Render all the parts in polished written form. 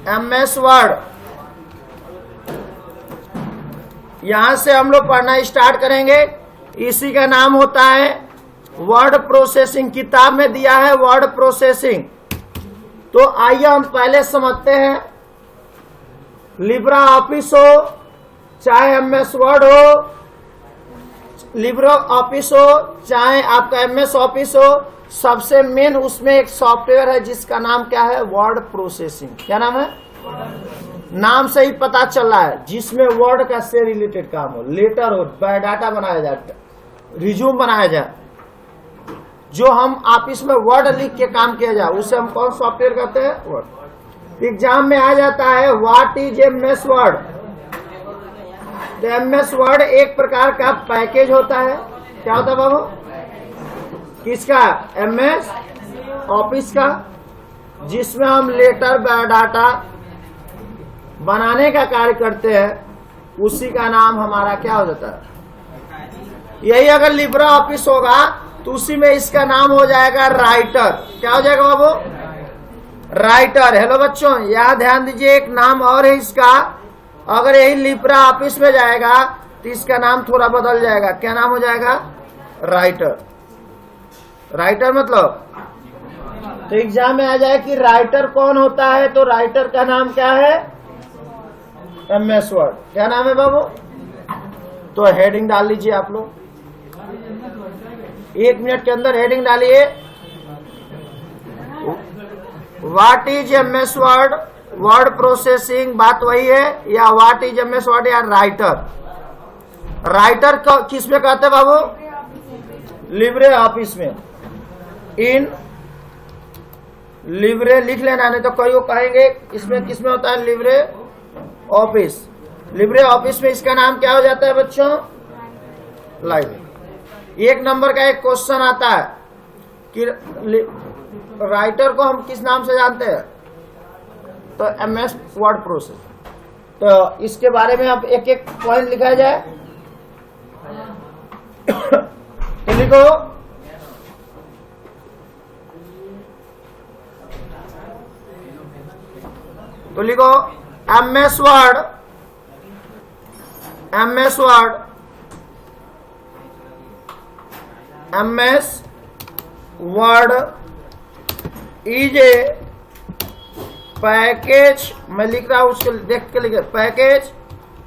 MS word. यहां से हम लोग पढ़ना स्टार्ट करेंगे। इसी का नाम होता है वर्ड प्रोसेसिंग। किताब में दिया है वर्ड प्रोसेसिंग। तो आइए हम पहले समझते हैं। लिब्रा ऑफिस हो चाहे MS वर्ड हो, लिब्रा ऑफिस हो चाहे आपका MS ऑफिस हो, सबसे मेन उसमें एक सॉफ्टवेयर है जिसका नाम क्या है, वर्ड प्रोसेसिंग। क्या नाम है? नाम से ही पता चल रहा है, जिसमें वर्ड का से रिलेटेड काम हो, लेटर हो, बायोडाटा बनाया जाए, रिज्यूम बनाया जाए, जो हम ऑफिस में वर्ड लिख के काम किया जाए, उसे हम कौन सॉफ्टवेयर कहते हैं? वर्ड। एग्जाम में आ जाता है what is MS word. MS word एक प्रकार का पैकेज होता है। क्या होता है बाबू? किसका? MS ऑफिस का, जिसमें हम लेटर बायोडाटा बनाने का कार्य करते हैं। उसी का नाम हमारा क्या हो जाता है? यही अगर लिब्रा ऑफिस होगा तो उसी में इसका नाम हो जाएगा राइटर। क्या हो जाएगा बाबू? राइटर। हेलो बच्चों, यहाँ ध्यान दीजिए, एक नाम और है इसका। अगर यही लिब्रा ऑफिस में जाएगा तो इसका नाम थोड़ा बदल जाएगा। क्या नाम हो जाएगा? राइटर। राइटर मतलब, तो एग्जाम में आ जाए कि राइटर कौन होता है, तो राइटर का नाम क्या है? MS word. क्या नाम है बाबू? तो हेडिंग डाल लीजिए आप लोग, 1 मिनट के अंदर हेडिंग डालिए। What is MS word, word processing, बात वही है, या व्हाट इज MS वर्ड या राइटर। राइटर किस में कहते हैं बाबू? लिब्रे ऑफिस में। इन लिब्रे लिख लेना, नहीं तो कई वो कहेंगे इसमें किसमें होता है? Libre office. लिब्रे ऑफिस में इसका नाम क्या हो जाता है बच्चों? लाइब्रेरी। 1 नंबर का एक क्वेश्चन आता है कि राइटर को हम किस नाम से जानते हैं, तो MS वर्ड प्रोसेस। तो इसके बारे में अब एक एक पॉइंट लिखा जाए। तो लिखो, MS word, MS word, MS word is a package. मैं लिख रहा हूं, उसको देख के लिखे, package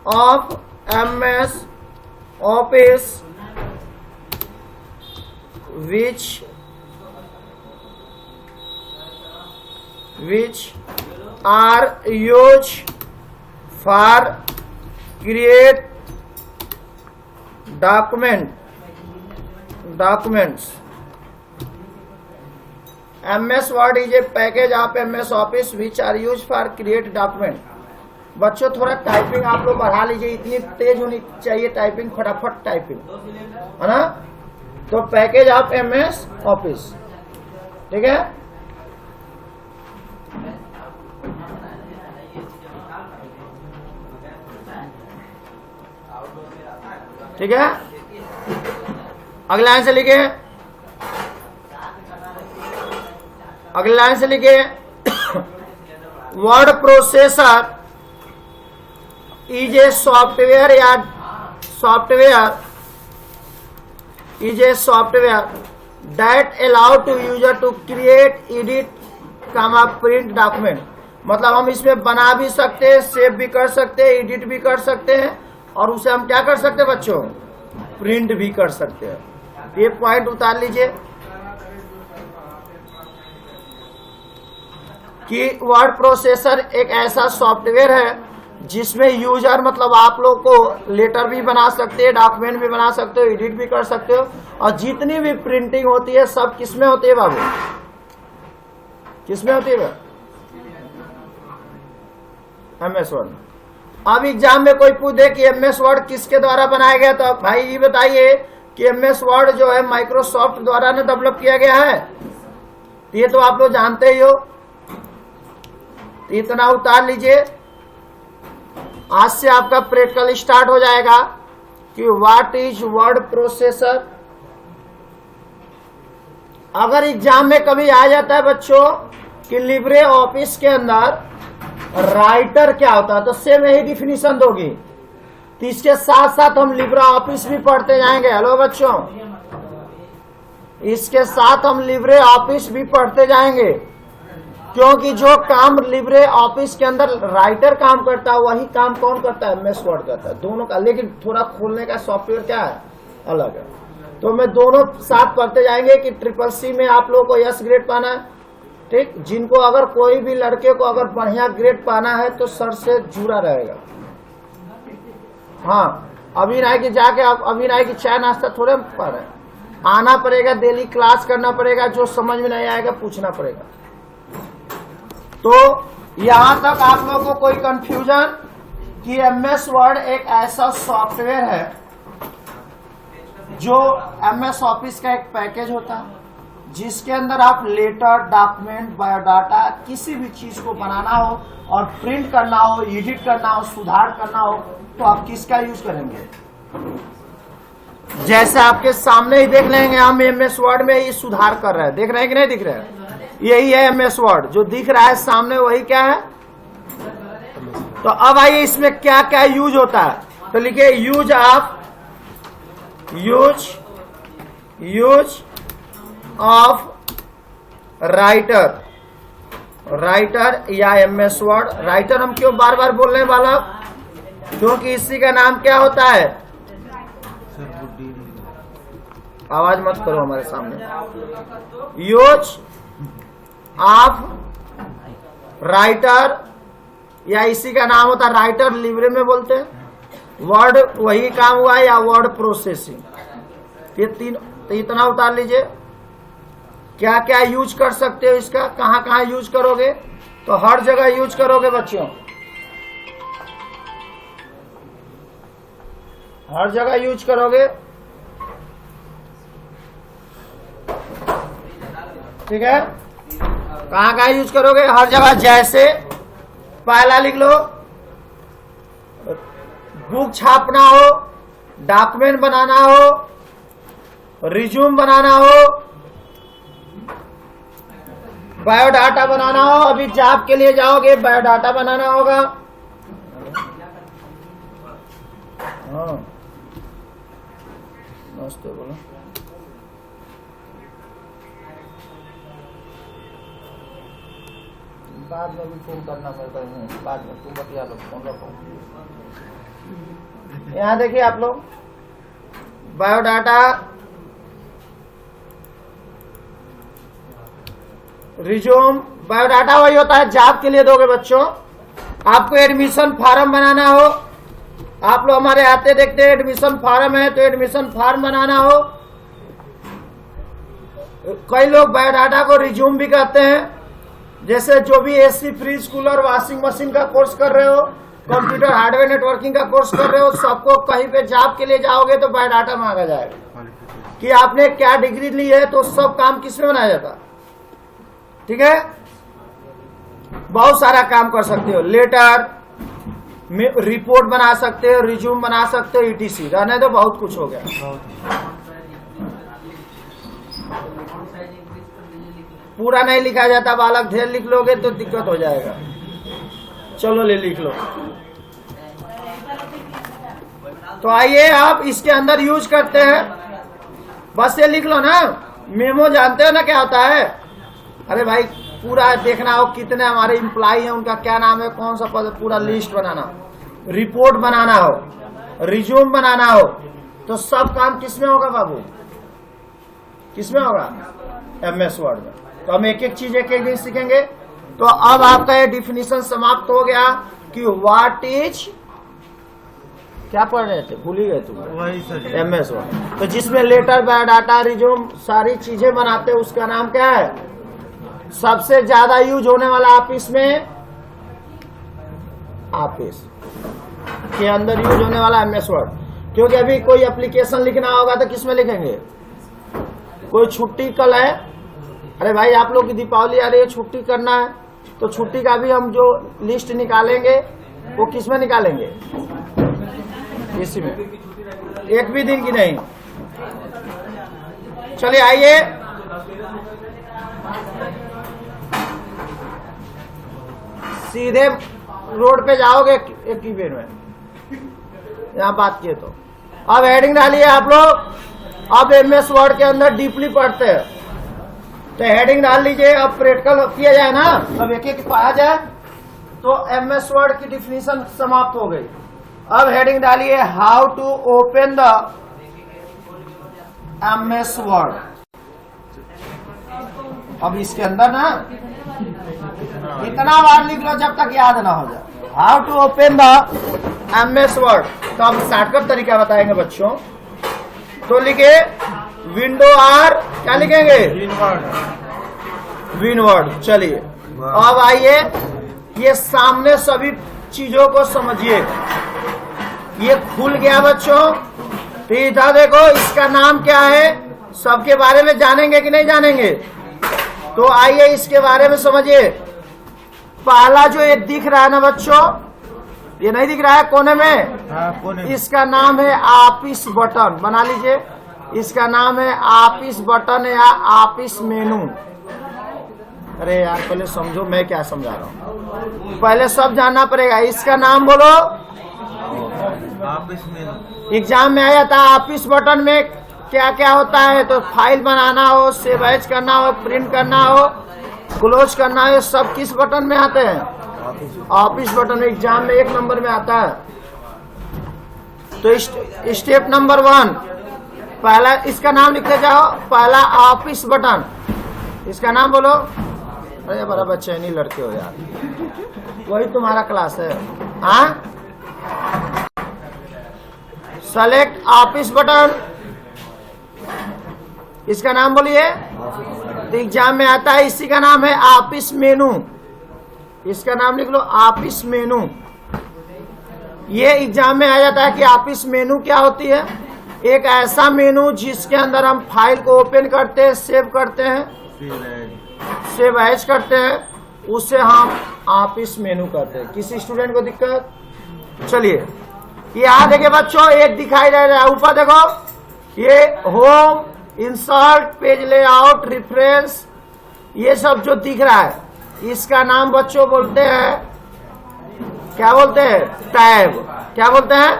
of MS office which are used for create documents. MS Word is a package of MS Office which are used for create document. बच्चों थोड़ा टाइपिंग आप लोग बढ़ा लीजिए, इतनी तेज होनी चाहिए टाइपिंग, फटाफट टाइपिंग, है ना। तो पैकेज ऑफ MS ऑफिस, ठीक है। ठीक है, अगले लाइन से लिखे, अगले लाइन से लिखे, word processor is a software या software is a software that allow to user to create, edit, print document. मतलब हम इसमें बना भी सकते हैं, सेव भी कर सकते हैं, एडिट भी कर सकते हैं, और उसे हम क्या कर सकते हैं बच्चों? प्रिंट भी कर सकते हैं। ये पॉइंट उतार लीजिए कि वर्ड प्रोसेसर एक ऐसा सॉफ्टवेयर है जिसमें यूजर, मतलब आप लोग को लेटर भी बना सकते हैं, डॉक्यूमेंट भी बना सकते हो, एडिट भी कर सकते हो, और जितनी भी प्रिंटिंग होती है सब किसमें होती है बाबू? किसमें होती है? MS word. अब एग्जाम में कोई पूछे कि MS वर्ड किसके द्वारा बनाया गया, तो भाई ये बताइए कि MS वर्ड जो है माइक्रोसॉफ्ट द्वारा ने डेवलप किया गया है। ये तो आप लोग जानते ही हो। तो इतना उतार लीजिए, आज से आपका प्रैक्टिकल स्टार्ट हो जाएगा कि व्हाट इज वर्ड प्रोसेसर। अगर एग्जाम में कभी आ जाता है बच्चों कि लिब्रे ऑफिस के अंदर राइटर क्या होता है, तो सेम यही डिफिनीशन दोगी। तो इसके साथ साथ हम लिब्रे ऑफिस भी पढ़ते जाएंगे। हेलो बच्चों, इसके साथ हम लिब्रे ऑफिस भी पढ़ते जाएंगे, क्योंकि जो काम लिब्रे ऑफिस के अंदर राइटर काम करता है वही काम कौन करता है, एमएस वर्ड करता है, दोनों का। लेकिन थोड़ा खोलने का सॉफ्टवेयर क्या है, अलग है। तो मैं दोनों साथ पढ़ते जाएंगे कि CCC में आप लोगों को यस ग्रेड पाना है, ठीक। जिनको अगर कोई भी लड़के को अगर बढ़िया ग्रेड पाना है तो सर से जुड़ा रहेगा। हाँ, अभी नहीं कि जाके आप अभी नहीं कि चाय नाश्ता थोड़े पा रहे, आना पड़ेगा, डेली क्लास करना पड़ेगा, जो समझ में नहीं आएगा पूछना पड़ेगा। तो यहां तक आप लोगों को कोई कंफ्यूजन कि एमएस वर्ड एक ऐसा सॉफ्टवेयर है जो एमएस ऑफिस का एक पैकेज होता है, जिसके अंदर आप लेटर, डॉक्यूमेंट, बायोडाटा, किसी भी चीज को बनाना हो और प्रिंट करना हो, एडिट करना हो, सुधार करना हो, तो आप किसका यूज करेंगे। जैसे आपके सामने ही देख लेंगे, हम एमएस वर्ड में ये सुधार कर रहे हैं, देख रहे हैं कि नहीं दिख रहे हैं, यही है एमएस वर्ड। जो दिख रहा है सामने वही क्या है। तो अब आइए इसमें क्या क्या यूज होता है, तो लिखिए यूज ऑफ राइटर या एमएस वर्ड। राइटर हम क्यों बार बार बोलने वाला, क्योंकि इसी का नाम क्या होता है, आवाज मत करो हमारे सामने। यूज ऑफ राइटर या इसी का नाम होता है राइटर, लिब्रे में बोलते हैं। वर्ड वही काम हुआ या वर्ड प्रोसेसिंग। ये तीन, तो इतना उतार लीजिए। क्या क्या यूज कर सकते हो इसका, कहां कहां यूज करोगे, तो हर जगह यूज करोगे बच्चों, हर जगह यूज करोगे, ठीक है। कहां कहां यूज करोगे, हर जगह। जैसे पहला लिख लो, बुक छापना हो, डॉक्यूमेंट बनाना हो, रिज्यूम बनाना हो, बायोडाटा बनाना हो। अभी जॉब के लिए जाओगे, बायोडाटा बनाना होगा। हाँ, नमस्ते बोलो। बाद में भी फोन करना पड़ता है, बाद में तुम बतिया लो, फोन रखो। यहाँ देखिए आप लोग, बायोडाटा, रिज्यूम। बायोडाटा वही होता है जॉब के लिए दोगे बच्चों। आपको एडमिशन फार्म बनाना हो, आप लोग हमारे आते देखते हैं एडमिशन फार्म है, तो एडमिशन फार्म बनाना हो। कई लोग बायोडाटा को रिज्यूम भी कहते हैं। जैसे जो भी AC, fridge, cooler, washing machine का कोर्स कर रहे हो, कंप्यूटर हार्डवेयर नेटवर्किंग का कोर्स कर रहे हो, सबको कहीं पे जॉब के लिए जाओगे तो बायोडाटा मांगा जाएगा कि आपने क्या डिग्री ली है। तो सब काम किसमें बनाया जाता, ठीक है। बहुत सारा काम कर सकते हो, लेटर, रिपोर्ट बना सकते हो, रिज्यूम बना सकते हो, ईटीसी। रहने दो, बहुत कुछ हो गया। पूरा नहीं लिखा जाता बालक, ढेर लिख लोगे तो दिक्कत हो जाएगा। चलो ले लिख लो। तो आइए आप इसके अंदर यूज करते हैं, बस ये लिख लो ना। मेमो जानते हो ना क्या होता है। अरे भाई पूरा देखना हो कितने हमारे एम्प्लॉय हैं, उनका क्या नाम है, कौन सा पद, पूरा लिस्ट बनाना। रिपोर्ट बनाना हो, रिज्यूम बनाना हो, तो सब काम किसमें होगा बाबू, किसमें होगा, एमएस वर्ड में। तो हम एक एक चीज एक एक दिन सीखेंगे। तो अब आपका ये डिफिनीशन समाप्त हो गया कि व्हाट इज, क्या पढ़ रहे थे, भूल ही गए तुम, एमएस वर्ड। तो जिसमें लेटर, बायोडाटा, रिज्यूम सारी चीजें बनाते हैं, उसका नाम क्या है। सबसे ज्यादा यूज होने वाला ऑफिस में, ऑफिस के अंदर यूज होने वाला एमएस वर्ड। क्योंकि अभी कोई एप्लीकेशन लिखना होगा तो किसमें लिखेंगे। कोई छुट्टी कल है, अरे भाई आप लोग की दीपावली आ रही है, छुट्टी करना है, तो छुट्टी का भी हम जो लिस्ट निकालेंगे वो किसमें निकालेंगे, इसी में, एक भी दिन की नहीं। चलिए आइए सीधे रोड पे जाओगे एक कीपैड में, यहाँ बात किए तो। अब हेडिंग डालिए आप लोग। अब एमएस वर्ड के अंदर डीपली पढ़ते हैं तो हेडिंग डाल लीजिए। अब प्रैक्टिकल किया जाए ना, अब एक एक पढ़ा जाए तो एमएस वर्ड की डिफिनीशन समाप्त हो गई। अब हेडिंग डालिए how to open the MS Word. अब इसके अंदर ना इतना बार लिख लो जब तक याद ना हो जाए। How to open the MS Word. तो अब शॉर्टकट तरीका बताएंगे बच्चों। तो लिखे विंडो आर, क्या लिखेंगे? विनवर्ड। चलिए अब आइए ये सामने सभी चीजों को समझिए। ये खुल गया बच्चों। तो इधर देखो, इसका नाम क्या है? सबके बारे में जानेंगे कि नहीं जानेंगे? तो आइए इसके बारे में समझिए। पहला जो ये दिख रहा है ना बच्चों, ये नहीं दिख रहा है कोने में? इसका नाम है ऑफिस बटन। बना लीजिए, इसका नाम है ऑफिस बटन या ऑफिस मेनू। अरे यार पहले समझो मैं क्या समझा रहा हूँ, पहले सब जानना पड़ेगा। इसका नाम बोलो। ऑफिस मेनू एग्जाम में आया था। ऑफिस बटन में क्या क्या होता है? तो फाइल बनाना हो, सेव एज करना हो, प्रिंट करना हो, क्लोज करना हो, सब किस बटन में आते हैं? ऑफिस बटन में एग्जाम में 1 नंबर में आता है। तो स्टेप नंबर 1, पहला इसका नाम लिखते जाओ। पहला ऑफिस बटन, इसका नाम बोलो। अरे बड़ा बच्चे नहीं लड़के हो यार, वही तुम्हारा क्लास है। हाँ, सेलेक्ट ऑफिस बटन, इसका नाम बोलिए। तो एग्जाम में आता है, इसी का नाम है ऑफिस मेनू। इसका नाम लिख लो, ऑफिस मेनू। ये एग्जाम में आ जाता है कि ऑफिस मेनू क्या होती है? एक ऐसा मेनू जिसके अंदर हम फाइल को ओपन करते हैं, सेव करते हैं, सेव एज करते हैं, उसे हम ऑफिस मेनू करते हैं। किसी स्टूडेंट को दिक्कत? चलिए यहाँ देखिए बच्चों, एक दिखाई दे रहा है ऊपर देखो, ये home, insert, page layout, reference, ये सब जो दिख रहा है इसका नाम बच्चों बोलते हैं, क्या बोलते हैं? टैब। क्या बोलते हैं?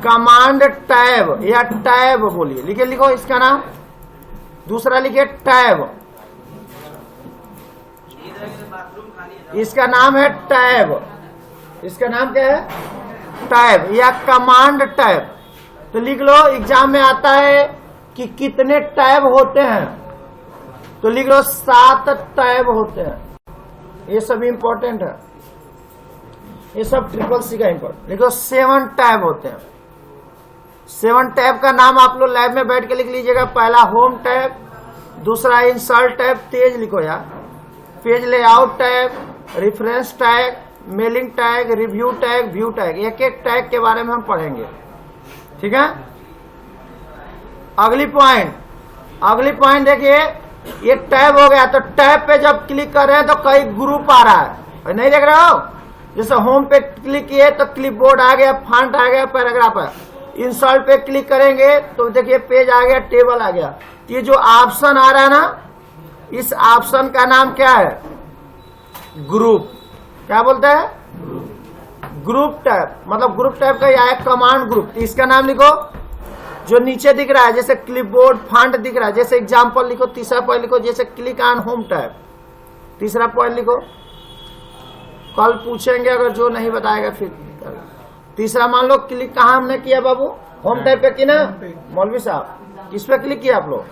कमांड टैब या टैब बोलिए। लिखे, लिखो इसका नाम। दूसरा लिखिए टैब, इसका नाम है टैब। इसका नाम क्या है? टैब या कमांड टैब। तो लिख लो, एग्जाम में आता है कि कितने टैब होते हैं? तो लिख लो 7 टैब होते हैं। ये सब इंपॉर्टेंट है, ये सब CCC का इंपॉर्टेंट। लिखो 7 टैब होते हैं। 7 टैब का नाम आप लोग लैब में बैठ के लिख लीजिएगा। पहला होम टैब, दूसरा इंसर्ट टैब, तेज लिखो यार, page layout tab, reference tag, mailing tag, review tag, view tag. एक एक टैग के बारे में हम पढ़ेंगे, ठीक है। अगली पॉइंट देखिए, ये टैब हो गया। तो टैब पे जब क्लिक कर रहे हैं तो कई ग्रुप आ रहा है, नहीं देख रहे हो? जैसे होम पे क्लिक किए तो क्लिपबोर्ड आ गया, फॉन्ट आ गया, पैराग्राफ है। इंसर्ट पे क्लिक करेंगे तो देखिए पेज आ गया, टेबल आ गया। ये जो ऑप्शन आ रहा है ना, इस ऑप्शन का नाम क्या है? ग्रुप। क्या बोलते हैं? Group tab. मतलब ग्रुप टैब का यह है कमांड ग्रुप। तो इसका नाम लिखो, जो नीचे दिख रहा है, जैसे क्लिपबोर्ड, फॉन्ट दिख रहा है, जैसे एग्जांपल लिखो। तीसरा पॉइंट लिखो, जैसे क्लिक ऑन होम टैब। तीसरा पॉइंट लिखो, कल पूछेंगे अगर जो नहीं बताएगा फिर। तीसरा मान लो क्लिक कहाँ हमने किया बाबू? होम टैब पे की ना मौलवी साहब? किस पे क्लिक किया आप लोग?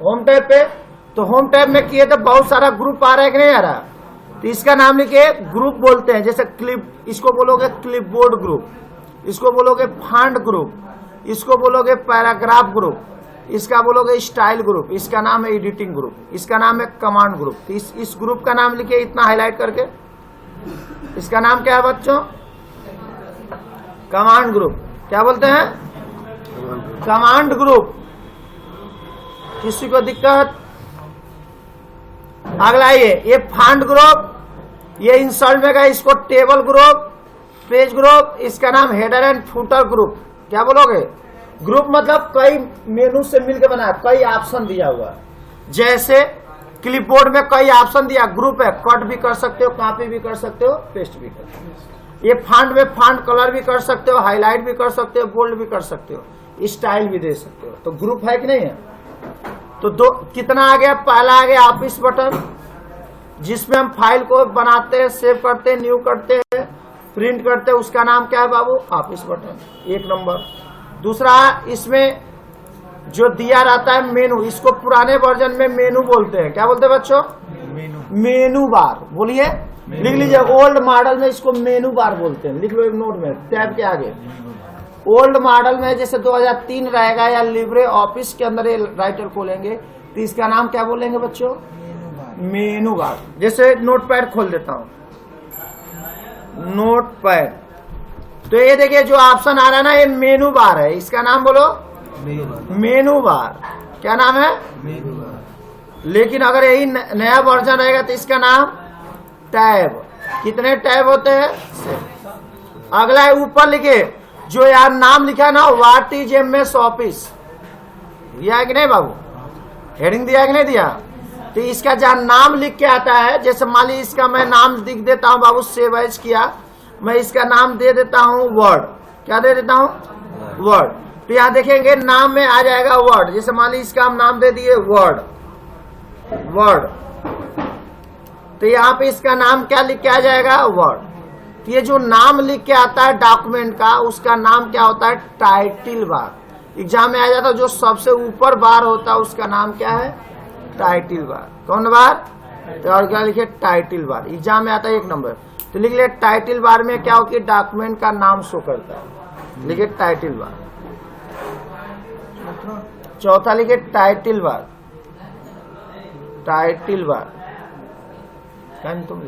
होम टैब पे। तो होम टैब में किए तो बहुत सारा ग्रुप आ रहा है कि नहीं आ रहा? तो इसका नाम लिखिए, ग्रुप बोलते हैं। जैसे क्लिप, इसको बोलोगे क्लिपबोर्ड ग्रुप, इसको बोलोगे फॉन्ट ग्रुप, इसको बोलोगे पैराग्राफ ग्रुप, इसका बोलोगे स्टाइल ग्रुप, इसका नाम है एडिटिंग ग्रुप, इसका नाम है कमांड ग्रुप। तो इस ग्रुप का नाम लिखिए इतना हाईलाइट करके। इसका नाम क्या है बच्चों? Command group. क्या बोलते हैं? Command group. किसी को दिक्कत? अगला ये फॉन्ट ग्रुप, ये इंसर्ट में गया, इसको टेबल ग्रुप, पेज ग्रुप, इसका नाम हेडर एंड फुटर ग्रुप। क्या बोलोगे? ग्रुप मतलब कई मेनू से मिलकर बना, कई ऑप्शन दिया हुआ। जैसे क्लिपबोर्ड में कई ऑप्शन दिया, ग्रुप है, कट भी कर सकते हो, कॉपी भी कर सकते हो, पेस्ट भी कर सकते हो। ये फॉन्ट में फॉन्ट कलर भी कर सकते हो, हाईलाइट भी कर सकते हो, बोल्ड भी कर सकते हो, स्टाइल भी दे सकते हो। तो ग्रुप है कि नहीं है? तो दो कितना आ गया? पहला आ गया ऑफिस बटन, जिसमें हम फाइल को बनाते हैं, सेव करते हैं, न्यू करते हैं, प्रिंट करते हैं, उसका नाम क्या है बाबू? Office button, 1 number. दूसरा, इसमें जो दिया रहता है मेनू, इसको पुराने वर्जन में मेनू बोलते हैं। क्या बोलते हैं बच्चों? मेनू बार। बोलिए, लिख लीजिए, ओल्ड मॉडल में इसको मेनू बार बोलते हैं। लिख लो एक नोट में, टैब के आगे। ओल्ड मॉडल में जैसे 2003 रहेगा या लिब्रे ऑफिस के अंदर राइटर खोलेंगे तो इसका नाम क्या बोलेंगे बच्चों? मेनू बार। जैसे नोटपैड खोल देता हूं, नोटपैड, तो ये देखिए जो ऑप्शन आ रहा है ना, ये मेनू बार है। इसका नाम बोलो मेनू बार। क्या नाम है? मेनू बार। लेकिन अगर यही नया वर्जन रहेगा तो इसका नाम टैब। कितने टैब होते हैं? अगला है, ऊपर लिखे जो यार नाम लिखा ना, व्हाट इज एमएस ऑफिस, दिया है कि नहीं बाबू? हेडिंग दिया है कि नहीं दिया? तो इसका जहां नाम लिख के आता है, जैसे मान ली इसका मैं नाम लिख देता हूं बाबू, सेव एज किया, मैं इसका नाम दे देता हूं वर्ड। क्या दे देता हूं? वर्ड। तो यहाँ देखेंगे नाम में आ जाएगा वर्ड। जैसे मान ली इसका हम नाम दे दिए वर्ड, वर्ड, तो यहाँ पे इसका नाम क्या लिख के आ जाएगा? वर्ड। तो ये जो नाम लिख के आता है डॉक्यूमेंट का, उसका नाम क्या होता है? Title bar. एग्जाम में आ जाता है, जो सबसे ऊपर बार होता है उसका नाम क्या है? Title bar. कौन बार? तो और क्या लिखे? Title bar. एग्जाम में आता है 1 नंबर। तो लिख ले टाइटल बार में क्या हो कि डॉक्यूमेंट का नाम शो करता है। लिखे टाइटल बार। चौथा लिखे टाइटल बार, टाइटल बार। तुम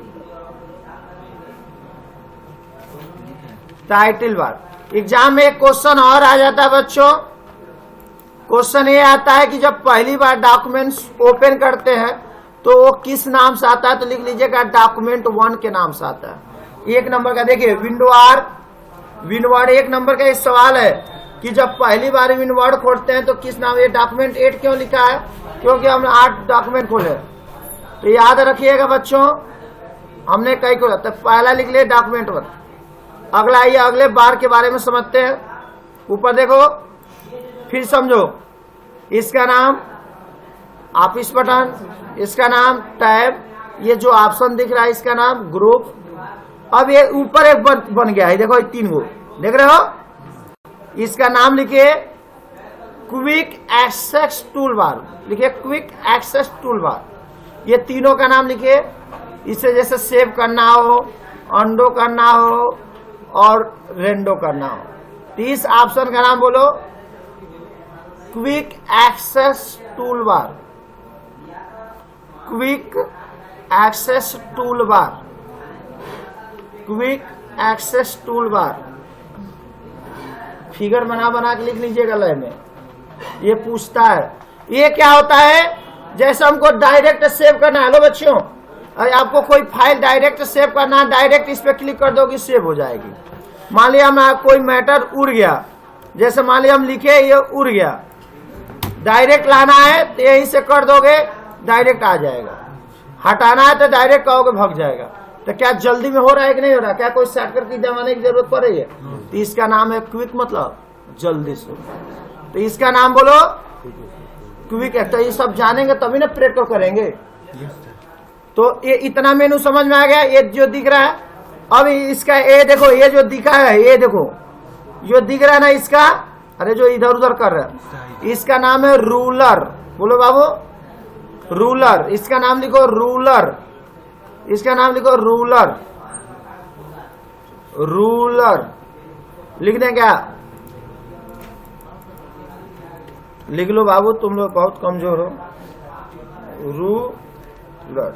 टाइटल बार। एग्जाम में एक क्वेश्चन और आ जाता है बच्चों। क्वेश्चन ये आता है कि जब पहली बार डॉक्यूमेंट्स ओपन करते हैं तो वो किस नाम से आता है? तो लिख लीजिएगा डॉक्यूमेंट 1 के नाम से आता है। 1 नंबर का देखिए, विनवर्ड 1 नंबर का इस सवाल है कि जब पहली बार विनवर्ड खोलते हैं तो किस नाम? ये डॉक्यूमेंट 8 क्यों लिखा है? क्योंकि हमने 8 डॉक्यूमेंट खोले। तो याद रखिएगा बच्चों, हमने कई खोला। तो पहला लिख लिया डॉक्यूमेंट 1। अगला ये अगले बार के बारे में समझते हैं। ऊपर देखो, फिर समझो। इसका नाम ऑफिस बटन, इसका नाम टैब, ये जो ऑप्शन दिख रहा है इसका नाम ग्रुप। अब ये ऊपर एक बन गया है, देखो 3 गो देख रहे हो। इसका नाम लिखिए क्विक एक्सेस टूल बार। लिखिए क्विक एक्सेस टूल बार। ये तीनों का नाम लिखिए। इसे जैसे सेव करना हो, अंडो करना हो और रेंडो करना हो। तो इस ऑप्शन का नाम बोलो quick access tool bar. Quick access tool bar, quick access tool bar. Figure बना के लिख लीजिएगा लय में। ये पूछता है, ये क्या होता है? जैसे हमको डायरेक्ट सेव करना है। हेलो बच्चों, आपको कोई फाइल डायरेक्ट सेव करना है, डायरेक्ट इस पे क्लिक कर दोगे, सेव हो जाएगी। मान लिया हम कोई मैटर उड़ गया, जैसे मान लिया हम लिखे ये उड़ गया, डायरेक्ट लाना है तो यहीं से कर दोगे, डायरेक्ट आ जाएगा। हटाना है तो डायरेक्ट कहोगे, भग जाएगा। तो क्या जल्दी में हो रहा है कि नहीं हो रहा? क्या कोई शॉर्टकट की जमाने की जरूरत पड़ रही है? तो इसका नाम है क्विक, मतलब जल्दी से। तो इसका नाम बोलो क्विक है। तो ये सब जानेंगे तभी ना प्रैक्टिस करेंगे। तो ये इतना मेनू समझ में आ गया। ये जो दिख रहा है, अब इसका ये देखो, ये जो दिखा है, ये देखो जो दिख रहा है ना इसका, अरे जो इधर उधर कर रहा है, इसका नाम है रूलर। बोलो बाबू, रूलर। इसका नाम लिखो रूलर। इसका नाम लिखो रूलर। रूलर लिख दें क्या? लिख लो बाबू, तुम लोग बहुत कमजोर हो। रूलर,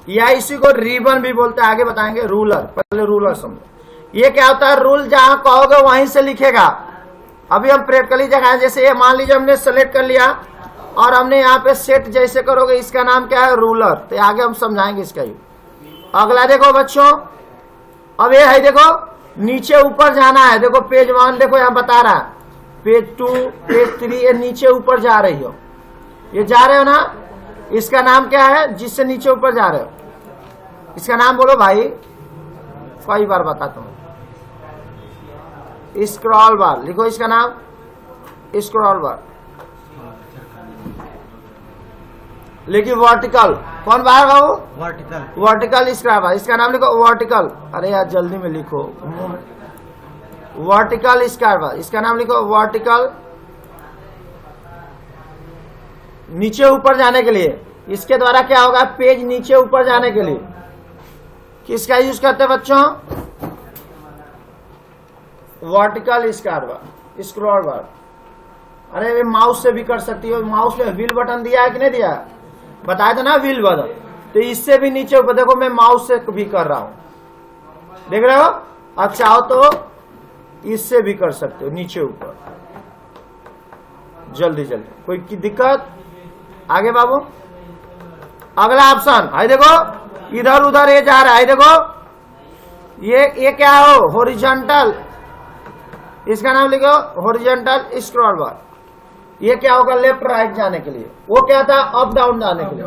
या इसी को रिबन भी बोलते हैं, आगे बताएंगे। रूलर, पहले रूलर समझो। ये क्या होता है? रूल जहां कहोगे वहीं से लिखेगा। अभी हम प्रैक्टिकली जगह, जैसे ये मान लीजिए हमने सेलेक्ट कर लिया और हमने यहाँ पे सेट जैसे करोगे, इसका नाम क्या है? रूलर। तो आगे हम समझाएंगे इसका ही। अगला देखो बच्चों, अब ये है, देखो नीचे ऊपर जाना है। देखो पेज 1 देखो यहाँ बता रहा है, पेज 2, पेज 3, ये नीचे ऊपर जा रही हो। ये जा रहे हो ना, इसका नाम क्या है जिससे नीचे ऊपर जा रहे हो? इसका नाम बोलो भाई, कई बार बताता हूं। स्क्रॉल बार लिखो, इसका नाम स्क्रॉल बार। लेकिन वर्टिकल कौन बार बाबू? वर्टिकल स्क्रॉल बार, इसका नाम लिखो वर्टिकल। अरे यार जल्दी में लिखो, वर्टिकल स्क्रॉल बार, इसका नाम लिखो वर्टिकल। नीचे ऊपर जाने के लिए इसके द्वारा क्या होगा? पेज नीचे ऊपर जाने के लिए किसका यूज करते हैं बच्चों? वर्टिकल स्क्रॉल बार। अरे माउस से भी कर सकती हो, माउस में व्हील बटन दिया है कि नहीं दिया? बताया था ना व्हील बटन, तो इससे भी नीचे ऊपर देखो, मैं माउस से भी कर रहा हूं, देख रहे हो? अब चाहो तो इससे भी कर सकते हो नीचे ऊपर, जल्दी जल्दी। कोई की दिक्कत? आगे बाबू, अगला ऑप्शन है देखो, इधर उधर ये जा रहा है, देखो ये क्या हो? हॉरिजॉन्टल, इसका नाम लिखो हॉरिजॉन्टल स्क्रॉल बार। ये क्या होगा? लेफ्ट राइट जाने के लिए। वो क्या था? अप डाउन जाने के लिए।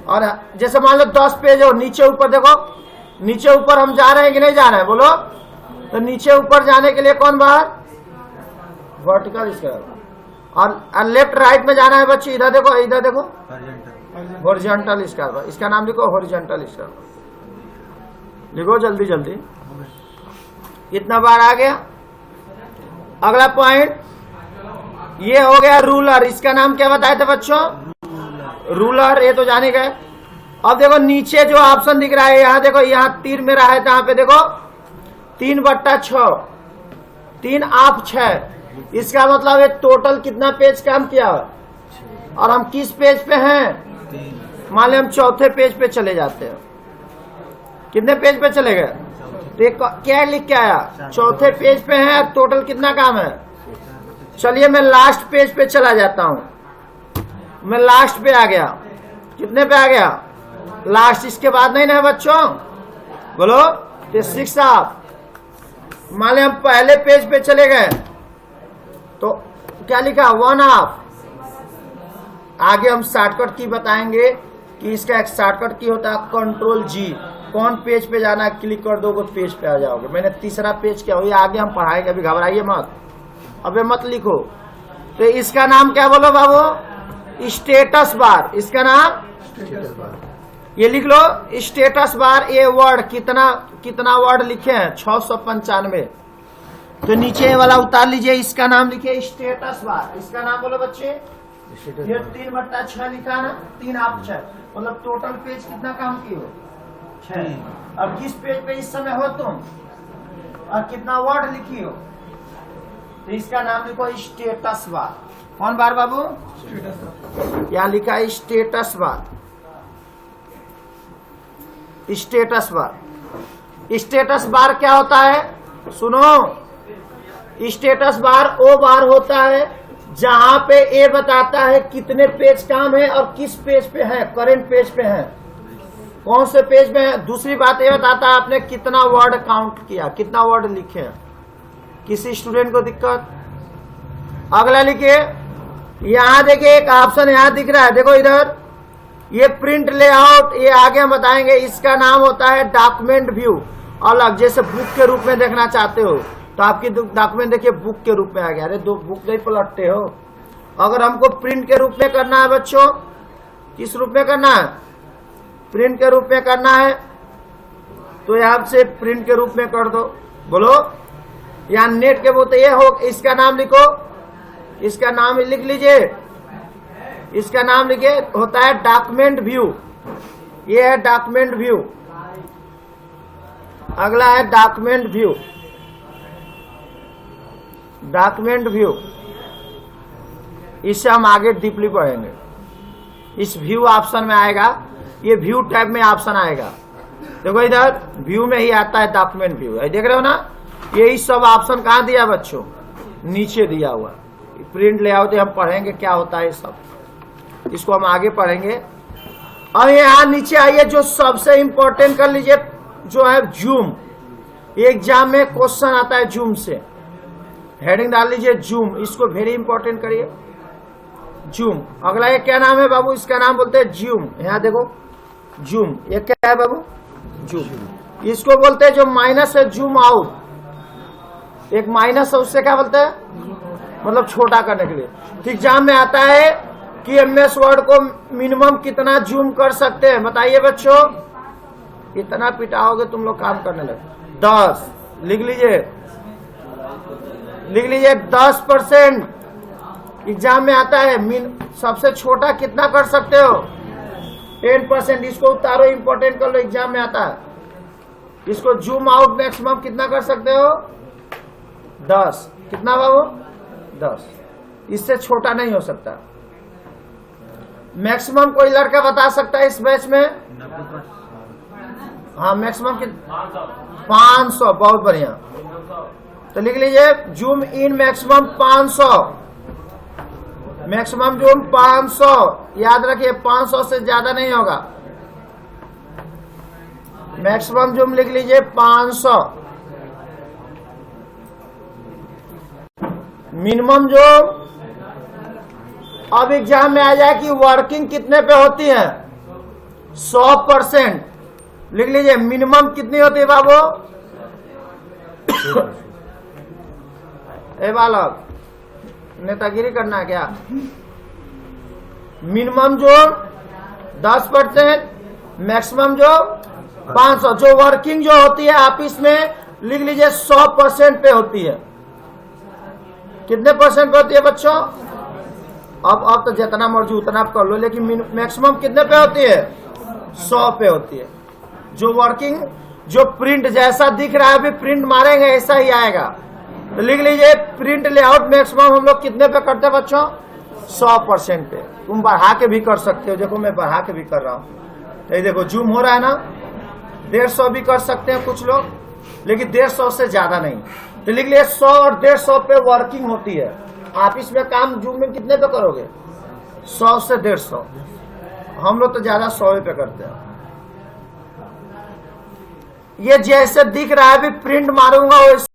और जैसे मान लो 10 पेज हो, नीचे ऊपर देखो, नीचे ऊपर हम जा रहे हैं कि नहीं जा रहे हैं बोलो? तो नीचे ऊपर जाने के लिए कौन बार? Vertical scroll. और लेफ्ट राइट में जाना है बच्चे, इधर देखो, इधर देखो, हॉरिजॉन्टल स्क्रॉल बार। इसका नाम लिखो हॉरिजॉन्टल स्क्रॉल बार। लिखो जल्दी जल्दी, इतना बार आ गया। अगला पॉइंट ये हो गया रूलर। इसका नाम क्या बताए थे बच्चों? रूलर, ये तो जाने गए। अब देखो नीचे जो ऑप्शन दिख रहा है, यहाँ देखो, यहाँ तीर मेरा है, यहाँ पे देखो 3/6, 3/6। इसका मतलब है टोटल कितना पेज काम किया? और हम किस पेज पे हैं? मान लिया हम चौथे पेज पे चले जाते हैं। कितने पेज पे चले गए? क्या लिख के आया? चौथे पेज पे है। टोटल कितना काम है? चलिए मैं लास्ट पेज पे चला जाता हूं। मैं लास्ट पे आ गया। कितने पे आ गया? लास्ट। इसके बाद नहीं ना बच्चों, बोलो? तो 6 ऑफ। मान लिया हम पहले पेज पे चले गए, तो क्या लिखा? 1 ऑफ। आगे हम शॉर्टकट की बताएंगे कि इसका एक शॉर्टकट की होता है कंट्रोल जी। कौन पेज पे जाना है, क्लिक कर दोगे तो पेज पे आ जाओगे। मैंने तीसरा पेज क्या हुआ, आगे हम पढ़ाएंगे, अभी घबराइए मत, अबे मत लिखो। तो इसका नाम क्या बोलो बाबू? Status bar. इसका नाम ये लिख लो, स्टेटस बार। ये वर्ड कितना वर्ड लिखे हैं? 695। तो नीचे वाला उतार लीजिए, इसका नाम लिखिए स्टेटस बार। इसका नाम बोलो बच्चे? ये 3/6 लिखा ना, 3/6। मतलब टोटल पेज कितना काम की हो? 6। अब किस पेज पे इस समय हो तुम, और कितना वर्ड लिखी हो? तो इसका नाम लिखो स्टेटस बार। कौन बार बाबू? यहाँ लिखा है status bar. Status bar. Status bar क्या होता है? सुनो, स्टेटस बार वो बार होता है जहां पे ए बताता है कितने पेज काम है और किस पेज पे है, करंट पेज पे है, कौन से पेज में है। दूसरी बात ये बताता है आपने कितना वर्ड काउंट किया, कितना वर्ड लिखे हैं। किसी स्टूडेंट को दिक्कत? अगला लिखिए, यहां देखिए एक ऑप्शन यहां दिख रहा है, देखो इधर, ये प्रिंट लेआउट, ये आगे हम बताएंगे। इसका नाम होता है डॉक्यूमेंट व्यू। अलग, जैसे बुक के रूप में देखना चाहते हो तो आपकी डॉक्यूमेंट देखिए बुक के रूप में आ गया। अरे दो बुक नहीं पलटते हो। अगर हमको प्रिंट के रूप में करना है बच्चों, किस रूप में करना है? प्रिंट के रूप में करना है, तो यहां से प्रिंट के रूप में कर दो। बोलो, यहाँ नेट के बोलते ये हो। इसका नाम लिखो, इसका नाम लिख लीजिए, इसका नाम लिखिए, होता है डॉक्यूमेंट व्यू। ये है डॉक्यूमेंट व्यू। अगला है डॉक्यूमेंट व्यू। डॉक्यूमेंट व्यू, इससे हम आगे डीपली पढ़ेंगे। इस व्यू ऑप्शन में आएगा, ये व्यू टैब में ऑप्शन आएगा। देखो इधर व्यू में ही आता है डॉक्यूमेंट व्यू, देख रहे हो ना। यही सब ऑप्शन कहाँ दिया बच्चों? नीचे दिया हुआ। प्रिंट लेआउट हम पढ़ेंगे क्या होता है सब, इसको हम आगे पढ़ेंगे। अब यहाँ नीचे आइए, जो सबसे इंपॉर्टेंट कर लीजिए, जो है जूम। एग्जाम में क्वेश्चन आता है जूम से, हेडिंग डाल लीजिए जूम। इसको वेरी इंपॉर्टेंट करिए। जूम। अगला ये क्या नाम है बाबू? इसका नाम बोलते हैं जूम। यहाँ देखो जूम, ये क्या है बाबू? जूम। इसको बोलते हैं जो माइनस है जूम आउट। एक माइनस है उससे क्या बोलते हैं? मतलब छोटा करने के लिए। एग्जाम में आता है कि एमएस वर्ड को मिनिमम कितना जूम कर सकते हैं, बताइए बच्चों। इतना पिटाओगे तुम लोग काम करने लगे। 10 लिख लीजिए, लिख लीजिए 10%। एग्जाम में आता है सबसे छोटा कितना कर सकते हो? 10%। इसको उतारो, इंपॉर्टेंट कर लो, एग्जाम में आता है। इसको जूम आउट मैक्सिमम कितना कर सकते हो? 10। कितना बाबू? 10। इससे छोटा नहीं हो सकता। मैक्सिमम कोई लड़का बता सकता है इस बैच में? हाँ मैक्सिमम कितना? 500। बहुत बढ़िया। तो लिख लीजिए zoom in maximum 500। Maximum zoom 500। याद रखिए 500 से ज्यादा नहीं होगा। मैक्सिमम जूम लिख लीजिए 500। मिनिमम जूम अब एग्जाम में आ जाए कि वर्किंग कितने पे होती है? 100%। लिख लीजिए मिनिमम कितनी होती है बाबू? ए बालक, नेतागिरी करना है क्या? मिनिमम जो 10%, मैक्सिमम जो 500। जो वर्किंग जो होती है ऑफिस में लिख लीजिए 100% पे होती है। कितने परसेंट पे होती है बच्चों? अब तो जितना मर्जी उतना आप कर लो, लेकिन मैक्सिमम कितने पे होती है? 100 पे होती है। जो वर्किंग जो प्रिंट जैसा दिख रहा है अभी प्रिंट मारेंगे ऐसा ही आएगा। तो लिख लीजिए प्रिंट लेआउट मैक्सिमम हम लोग कितने पे करते हैं बच्चों? 100% पे। तुम बढ़ा के भी कर सकते हो, देखो मैं बढ़ा के भी कर रहा हूँ। तो ये देखो जूम हो रहा है ना, 150 भी कर सकते हैं कुछ लोग, लेकिन 150 से ज्यादा नहीं। तो लिख लीजिए 100 और 150 पे वर्किंग होती है। ऑफिस में काम जूम में कितने पे करोगे? 100 से 150। हम लोग तो ज्यादा 100 पे करते हैं। ये जैसे दिख रहा है अभी प्रिंट मारूंगा वैसे